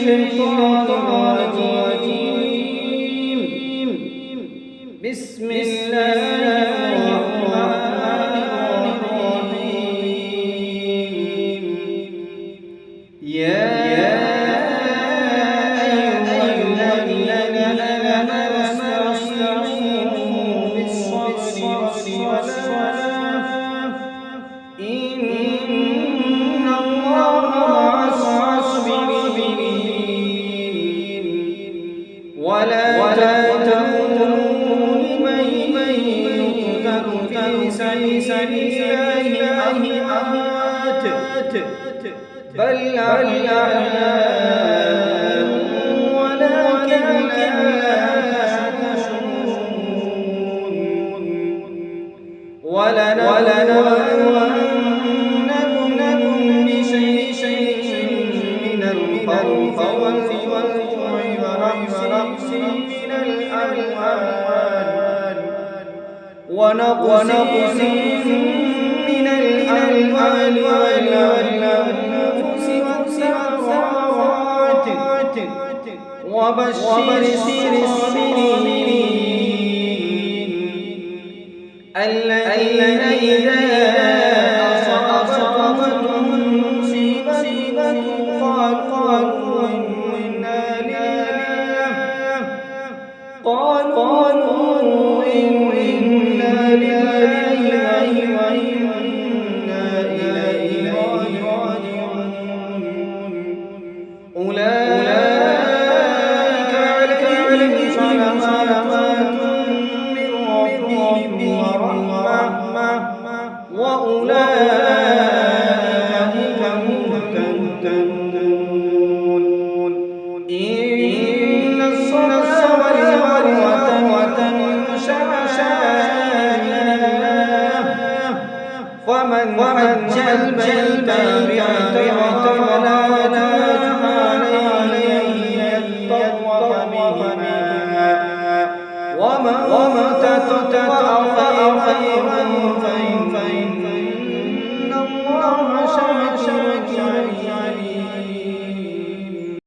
الشيطان الرجيم. بسم الله الرحمن الرحيم. يا أيها الذين آمنوا استعينوا بالصبر والصلاة إن الله مع الصابرين. ولا تقولوا لمن يقتل في سبيل الله أموات بل أحياء ولكن لا تشعرون. ولنبلونكم بشيء من الخوف والجوع ونقص من الأموال ونقص من الأموال والأنفس والثمرات وبشر الصابرين الذين إذا أصابتهم مصيبة قالوا إنا لله وإنا إليه راجعون. أولئك عليهم صلوات من ربهم ورحمة وأولئك هم المهتدون. إن الصفا والمروة من شعائر الله فمن حج البيت أو اعتمر